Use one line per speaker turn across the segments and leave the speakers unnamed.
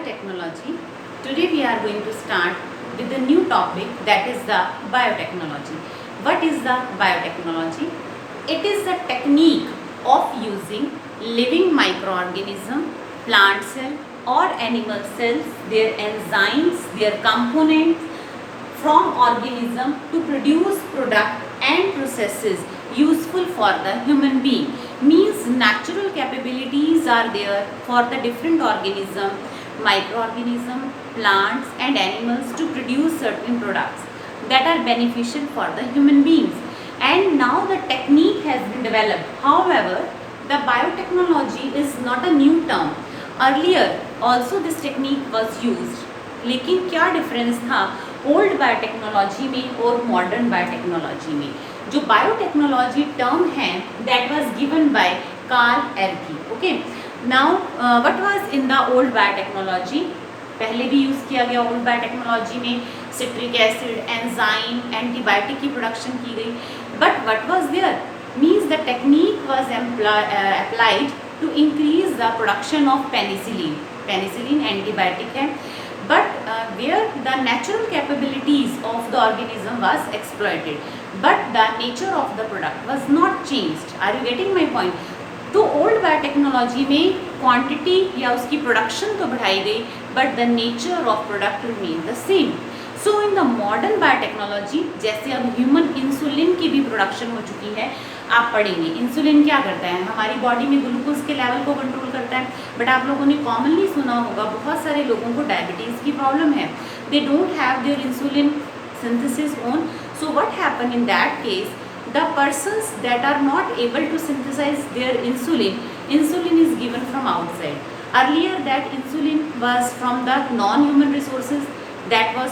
biotechnology. Today we are going to start with a new topic, that is the biotechnology. What is the biotechnology? It is the technique of using living microorganism, plant cell or animal cells, their enzymes, their components from organism to produce product and processes useful for the human being. Means natural capabilities are there for the different organism, microorganism, plants and animals to produce certain products that are beneficial for the human beings. And now the technique has been developed. However, the biotechnology is not a new term. Earlier also this technique was used. लेकिन क्या difference था old biotechnology में और modern biotechnology में? जो biotechnology term है that was given by Karl Ereky. Okay, now what was in the old biotechnology? पहले भी यूज़ किया गया ओल्ड बायोटेक्नोलॉजी में सिट्रिक एसिड, एंजाइम, एंटीबायोटिक की प्रोडक्शन की गई. But what was there means the technique was applied to increase the production of penicillin. Penicillin antibiotic है, but where the natural capabilities of the organism was exploited, but the nature of the product was not changed. Are you getting my point? तो old biotechnology में quantity या उसकी production तो बढ़ाई गई, but the nature of product remain the same. So in the modern biotechnology, जैसे अब human insulin की भी प्रोडक्शन हो चुकी है, आप पढ़ेंगे इंसुलिन क्या करता है, हमारी बॉडी में ग्लूकोज के लेवल को कंट्रोल करता है. बट आप लोगों ने कॉमनली सुना होगा बहुत सारे लोगों को डायबिटीज़ की प्रॉब्लम है, they don't have their insulin synthesis on. So what happen in that case, the persons that are not able to synthesize their insulin, insulin is given from outside. Earlier that insulin was from the non-human resources, that was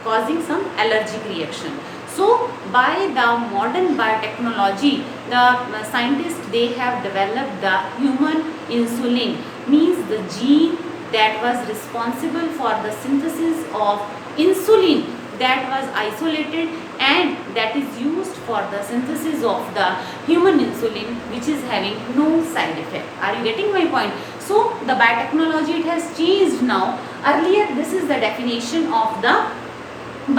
causing some allergic reaction. So by the modern biotechnology, the scientists, they have developed the human insulin, means the gene that was responsible for the synthesis of insulin, that was isolated and that is used for the synthesis of the human insulin, which is having no side effect. Are you getting my point? So the biotechnology, it has changed now. Earlier this is the definition of the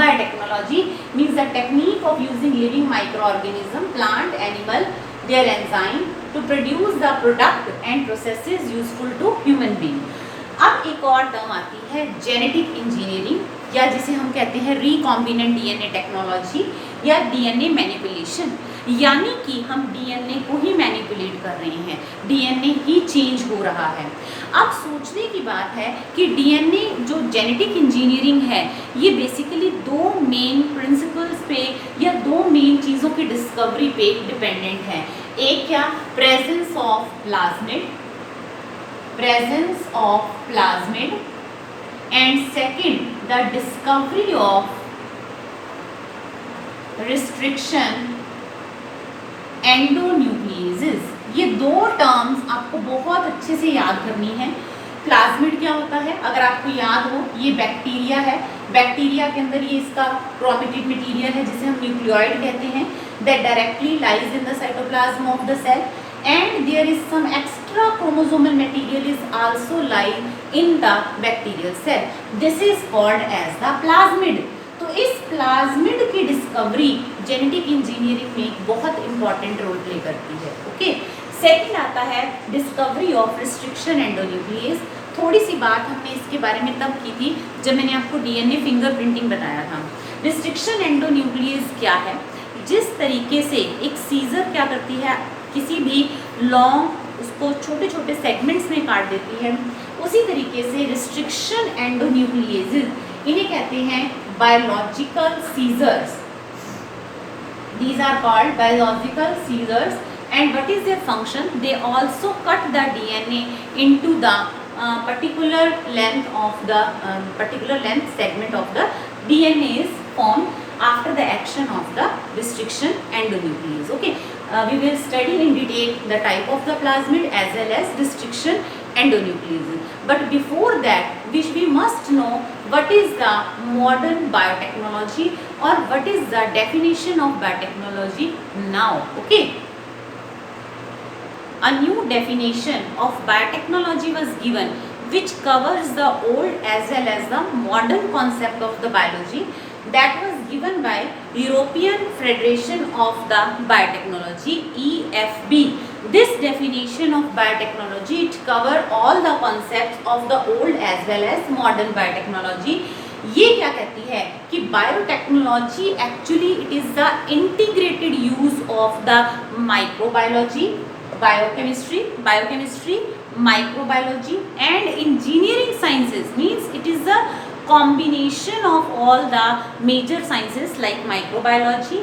biotechnology, means the technique of using living microorganism, plant, animal, their enzyme to produce the product and processes useful to human being. अब एक और term आती है genetic engineering, या जिसे हम कहते हैं रिकॉम्बिनेंट डीएनए टेक्नोलॉजी या डीएनए मैनिपुलेशन. यानी कि हम डीएनए को ही मैनिपुलेट कर रहे हैं, डीएनए ही चेंज हो रहा है. अब सोचने की बात है कि डीएनए जो जेनेटिक इंजीनियरिंग है, ये बेसिकली दो मेन प्रिंसिपल्स पे या दो मेन चीज़ों की डिस्कवरी पे डिपेंडेंट है. एक क्या, presence of plasmid, presence of plasmid, and second the discovery of restriction endonucleases. ये दो टर्म्स आपको बहुत अच्छे से याद करनी है. प्लाज्मिड क्या होता है, अगर आपको याद हो, ये बैक्टीरिया है. बैक्टीरिया के अंदर ये इसका क्रोमेटिड मटीरियल है जिसे हम न्यूक्लियोइड कहते हैं, that directly lies in the cytoplasm of the cell, and there is some extra chromosomal material is also lying in the bacterial cell. This is called as the plasmid. तो इस plasmid की discovery genetic engineering में एक बहुत important role play करती है. Okay, second आता है डिस्कवरी ऑफ रिस्ट्रिक्शन एंडोन्यूक्लियस. थोड़ी सी बात हमने इसके बारे में तब की थी जब मैंने आपको डीएनए फिंगरप्रिंटिंग बताया था. रिस्ट्रिक्शन एंडोन्यूक्लियस क्या है? जिस तरीके से एक सीजर क्या करती है, किसी भी लॉन्ग उसको छोटे छोटे सेगमेंट्स में काट देती है, उसी तरीके से रिस्ट्रिक्शन एंडोन्यूक्लियेसेस, इन्हें कहते हैं biological scissors. These are called biological scissors. And what is their function? They also cut the DNA into the particular length segment of the DNA is formed after the action of the restriction endonuclease. Okay, we will study in detail the type of the plasmid as well as restriction endonuclease. But before that, we must know what is the modern biotechnology or what is the definition of biotechnology now. Okay. A new definition of biotechnology was given which covers the old as well as the modern concept of the biology, that was given by European Federation of the Biotechnology, EFB. This definition of biotechnology, it cover all the concepts of the old as well as modern biotechnology. ये क्या कहती है कि biotechnology actually it is the integrated use of the microbiology, biochemistry, microbiology and engineering sciences. Means it is the combination of all the major sciences like microbiology,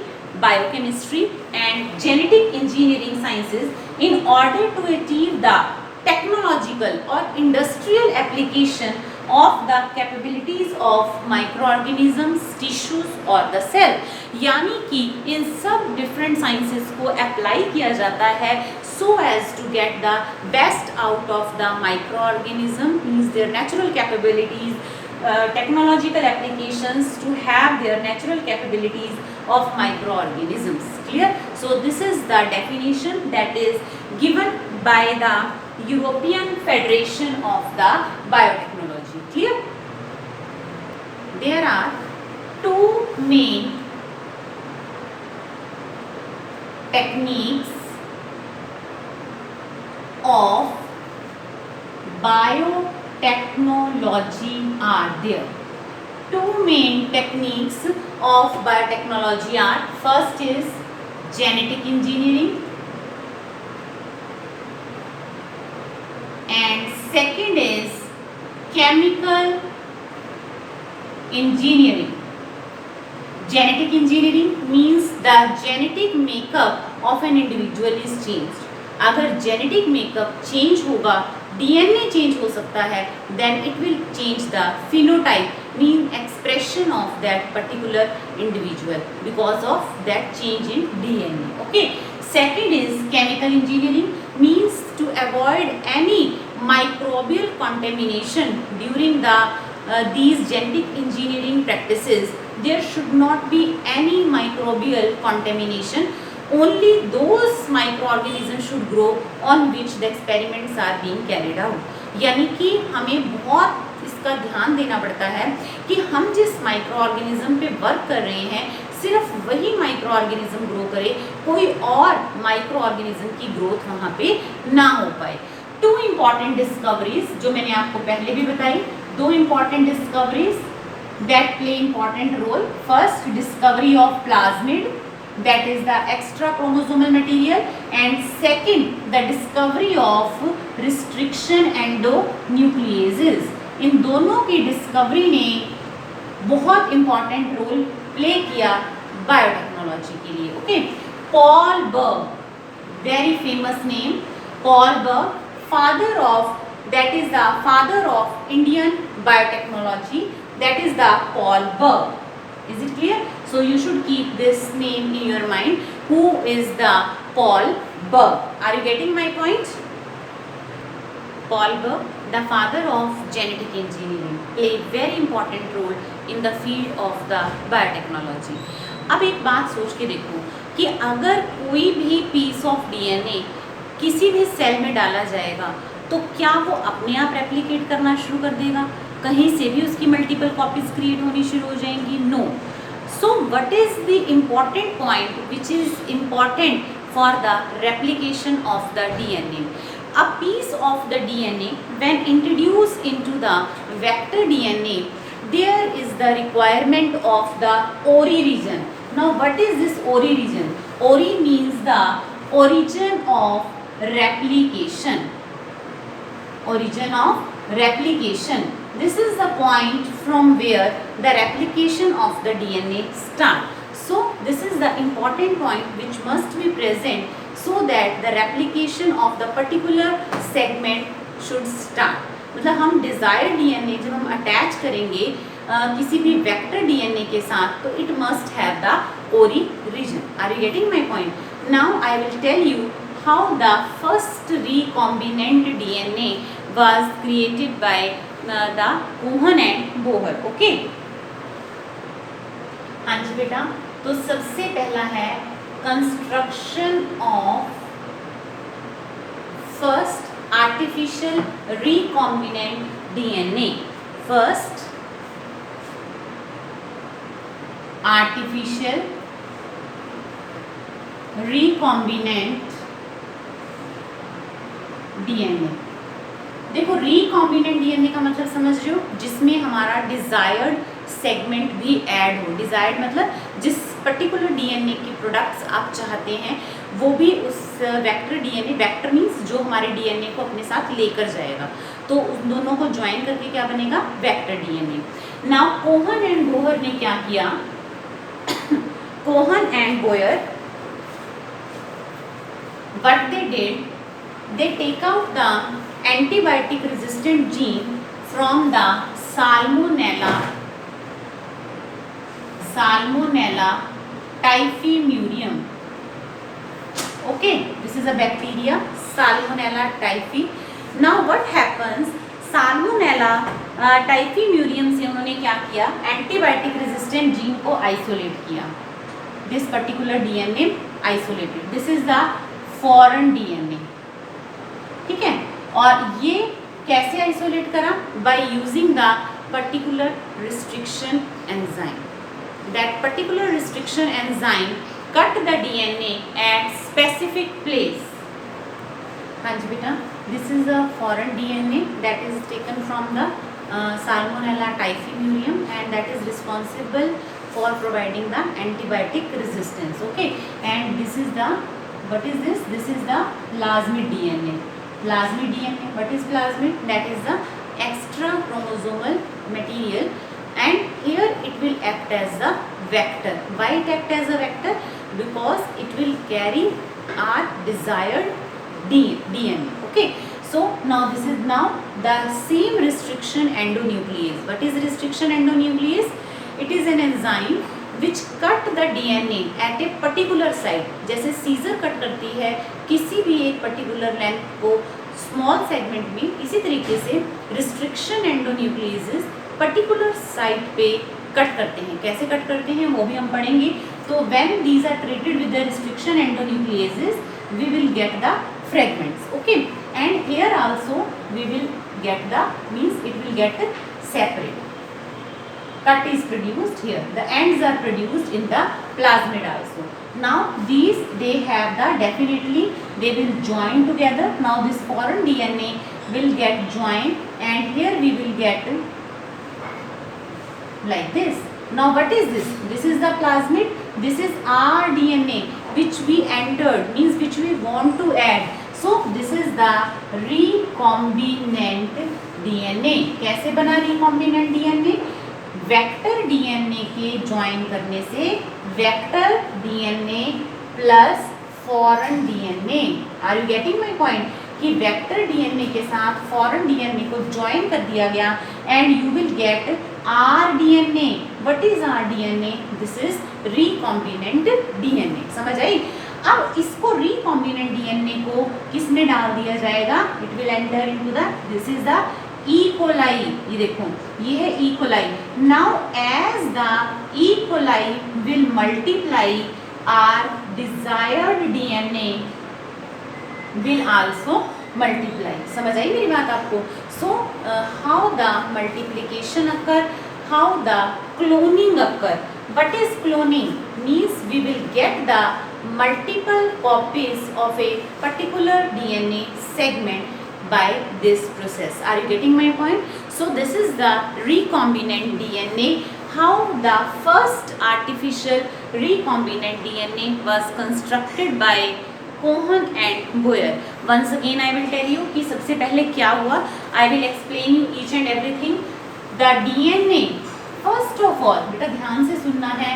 biochemistry and genetic engineering sciences in order to achieve the technological or industrial application of the capabilities of microorganisms, tissues or the cell. यानी कि इन सब different sciences को apply किया जाता है so as to get the best out of the microorganism, means their natural capabilities, technological applications to have their natural capabilities of microorganisms. Clear? So this is the definition that is given by the European Federation of the Biotechnology. Clear? There are two main techniques of biotechnology are there. Two main techniques of biotechnology are, first is genetic engineering and second is chemical engineering. Genetic engineering means the genetic makeup of an individual is changed. अगर genetic makeup change होगा, DNA change हो सकता है, then it will change the phenotype, mean expression of that particular individual because of that change in DNA. Okay. Second is chemical engineering, means to avoid any microbial contamination during the these genetic engineering practices. There should not be any microbial contamination. Only those microorganisms should grow on which the experiments are being carried out. यानी कि हमें बहुत इसका ध्यान देना पड़ता है कि हम जिस माइक्रो ऑर्गेनिज्म पे वर्क कर रहे हैं सिर्फ वही माइक्रो ऑर्गेनिज्म ग्रो करे, कोई और माइक्रो ऑर्गेनिज्म की ग्रोथ वहाँ पे ना हो पाए. टू इम्पॉर्टेंट डिस्कवरीज जो मैंने आपको पहले भी बताई, दो important discoveries that play important role. First, discovery of plasmid, that is the extra chromosomal material, and second the discovery of restriction endonucleases. इन दोनों की डिस्कवरी ने बहुत इम्पॉर्टेंट रोल प्ले किया बायोटेक्नोलॉजी के लिए. Okay. Paul Berg, very famous name, Paul Berg, father of, that is the father of Indian biotechnology, that is the Paul Berg. Is it clear? So you should keep this name in your mind. Who is the Paul Berg? Are you getting my point? Paul Berg, the father of genetic engineering, play very important role in the field of the biotechnology. अब एक बात सोच के देखो कि अगर कोई भी पीस ऑफ डीएनए किसी भी सेल में डाला जाएगा तो क्या वो अपने आप रेप्लिकेट करना शुरू कर देगा? कहीं से भी उसकी मल्टीपल कॉपीज क्रिएट होनी शुरू हो जाएंगी? No. So what is the important point which is important for the replication of the DNA? A piece of the DNA when introduced into the vector DNA, there is the requirement of the ORI region. Now what is this ORI region? ORI means the origin of replication. Origin of replication. This is the point from where the replication of the DNA starts. So this is the important point which must be present so that the replication of the particular segment should start. मतलब हम desired DNA जब हम attach करेंगे किसी भी vector DNA के साथ तो it must have the ORI region. Are you getting my point? Now I will tell you how the first recombinant DNA was created by the Cohen and Bohr. Okay? हाँ जी बेटा, तो सबसे पहला है construction of first artificial recombinant DNA. First, artificial recombinant DNA. देखो recombinant DNA का मतलब समझ रहे हो, जिसमें हमारा डिजायर्ड सेगमेंट भी ऐड हो. डिजायर्ड मतलब जिस पर्टिकुलर डीएनए के प्रोडक्ट्स आप चाहते हैं वो भी उस वेक्टर डीएनए, वेक्टर मीन्स जो हमारे डीएनए को अपने साथ लेकर जाएगा, तो उन दोनों को ज्वाइन करके क्या बनेगा, vector DNA. Now Cohen and Boyer ने क्या किया, Cohen and Boyer, what they did, they take out the antibiotic resistant gene from the Salmonella typhimurium. Okay, this is a bacteria, Salmonella typhi. Now what happens, Salmonella typhimurium से उन्होंने क्या किया, antibiotic resistant gene को isolate किया. This particular DNA isolated. This is the foreign DNA. ठीक है, और ये कैसे आइसोलेट करा, by using the particular restriction enzyme. That particular restriction enzyme cut the DNA at specific place. हाँ जी बेटा, this is the foreign DNA that is taken from the Salmonella typhimurium and that is responsible for providing the antibiotic resistance. Okay, and this is the, what is this? This is the plasmid DNA. Plasmid DNA. What is plasmid? That is the extra chromosomal material, and here it will act as the vector. Why it act as a vector? Because it will carry our desired DNA. Okay. So now this is now the same restriction endonuclease. What is restriction endonuclease? It is an enzyme which cut the DNA at a particular site. जैसे scissor cut करती है किसी भी एक particular length को small segment में, इसी तरीके से रिस्ट्रिक्शन एंडोन्यूक्लियसेस पर्टिकुलर साइट पे कट करते हैं. कैसे कट करते हैं वो भी हम पढ़ेंगे. तो when these are treated with the restriction endonucleases we will get the fragments. Okay, and here also we will get the, means it will get separate. Cut is produced here, the ends are produced in the plasmid also. Now these, they have the, definitely they will join together. Now this foreign DNA will get joined and here we will get like this. Now what is this? This is the plasmid. This is our DNA which we entered, means which we want to add. So this is the recombinant DNA. कैसे बना recombinant DNA? Vector DNA के join करने से vector DNA plus foreign DNA. Are you getting my point? कि vector DNA के साथ foreign DNA को join कर दिया गया and you will get R DNA. What is R DNA? This is recombinant DNA. समझ आई? अब इसको रिकॉम्बिनेंट डीएनए को किस में डाल दिया जाएगा? It will enter into the, this is the E coli. ये देखो, ये है E coli. Now as the E coli will multiply, our desired DNA will also multiply. समझ आई मेरी बात आपको? So how the multiplication occur, how the cloning occur. What is cloning? Means we will get the multiple copies of a particular DNA segment by this process. Are you getting my point? So this is the recombinant DNA. How the first artificial recombinant DNA was constructed by Cohen and Boyer. Once again I will tell you कि सबसे पहले क्या हुआ. I will explain you each and everything. The DNA, first of all, बेटा ध्यान से सुनना है.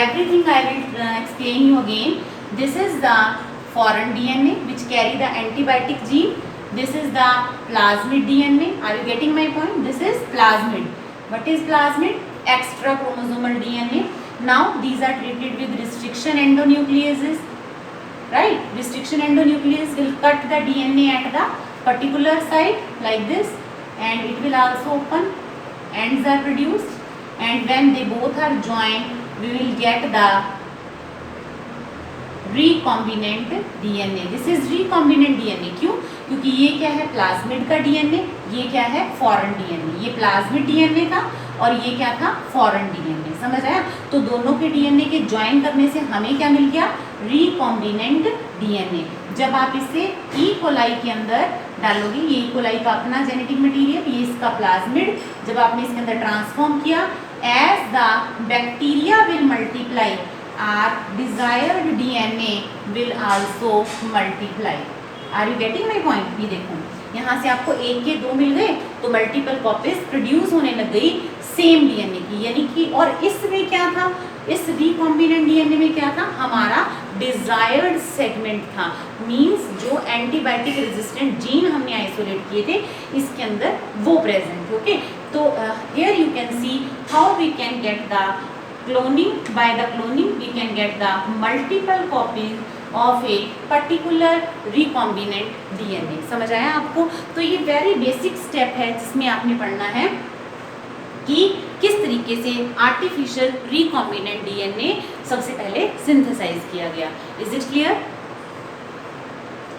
Everything I will explain you again. This is the foreign DNA which carry the antibiotic gene. This is the plasmid DNA. Are you getting my point? This is plasmid. What is plasmid? Extra chromosomal DNA. Now these are treated with restriction endonucleases. Right, restriction endonuclease will cut the DNA at the particular site like this, and it will also open, ends are produced, and when they both are joined we will get the recombinant DNA. This is recombinant DNA. क्यों? क्योंकि ये क्या है, plasmid का DNA, ये क्या है, foreign DNA. ये प्लाज्मिड डीएनए था और ये क्या था, फॉरेन डीएनए। समझ आया? तो दोनों के डीएनए के ज्वाइन करने से हमें क्या मिल गया, रिकॉम्बिनेंट डीएनए। जब आप इसे ई कोलाई के अंदर डालोगे, ये ई कोलाई का अपना जेनेटिक मटेरियल, ये इसका प्लाज्मिड, जब आपने इसके अंदर ट्रांसफॉर्म किया, as the bacteria will multiply our desired DNA will also multiply. Are you getting my point? ये देखो, यहाँ से आपको एक के दो मिल गए तो मल्टीपल कॉपीज प्रोड्यूस होने लग गई सेम डीएनए की, यानी कि, और इसमें क्या था, इस रिकॉम्बिनेंट डीएनए में क्या था, हमारा डिजायर्ड सेगमेंट था। मींस जो एंटीबायोटिक रेजिस्टेंट जीन हमने आइसोलेट किए थे इसके अंदर वो प्रेजेंट। ओके, तो here you can see how we can get the cloning. By the cloning we can get the multiple copies of a particular recombinant DNA. समझ आया आपको? तो ये वेरी बेसिक स्टेप है जिसमें आपने पढ़ना है कि किस तरीके से आर्टिफिशियल रिकॉम्बिनेंट डीएनए सबसे पहले सिंथेसाइज किया गया। Is it clear?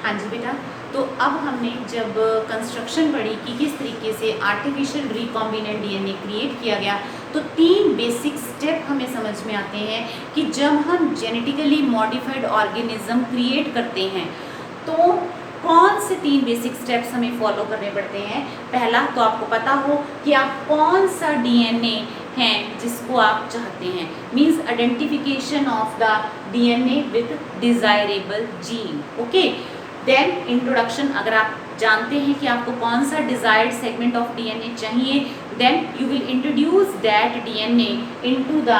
हाँ जी बेटा। तो अब हमने जब कंस्ट्रक्शन पढ़ी कि किस तरीके से आर्टिफिशियल रिकॉम्बिनेंट डीएनए क्रिएट किया गया, तो तीन बेसिक स्टेप हमें समझ में आते हैं कि जब हम जेनेटिकली मॉडिफाइड ऑर्गेनिज्म क्रिएट करते हैं तो कौन से तीन बेसिक स्टेप्स हमें फॉलो करने पड़ते हैं। पहला तो आपको पता हो कि आप कौन सा डीएनए है जिसको आप चाहते हैं, means identification of the DNA with desirable gene. Okay, then introduction, अगर आप जानते हैं कि आपको कौन सा डिजायर्ड सेगमेंट ऑफ डीएनए चाहिए, then you will introduce that DNA into the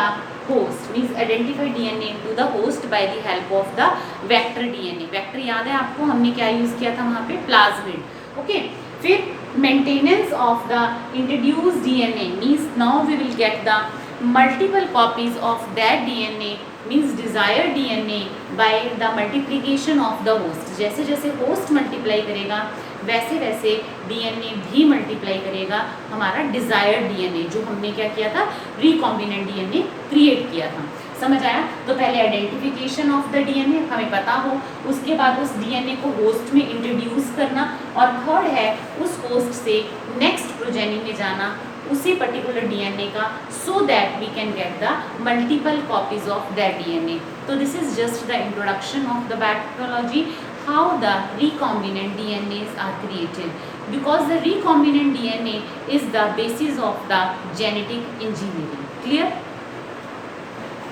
host, means identify DNA into the host by the help of the vector DNA. Vector याद है आपको, हमने क्या यूज किया था वहाँ पे, प्लाज्मिड। ओके, फिर maintenance of the introduced DNA, means now we will get the multiple copies of that DNA, means desired DNA by the multiplication of the host. जैसे जैसे होस्ट मल्टीप्लाई करेगा वैसे वैसे डीएनए भी मल्टीप्लाई करेगा हमारा desired DNA, जो हमने क्या किया था, रिकॉम्बिनेंट डीएनए क्रिएट किया था। समझ आया? तो पहले आइडेंटिफिकेशन ऑफ द डीएनए हमें पता हो, उसके बाद उस डीएनए को होस्ट में इंट्रोड्यूस करना, और थर्ड है उस होस्ट से नेक्स्ट प्रोजेनी में जाना उसी पर्टिकुलर डीएनए का, so that we can get the multiple copies of that DNA. तो this is just the introduction of the biotechnology, how the recombinant DNAs are created, because the recombinant DNA is the basis of the genetic engineering. Clear?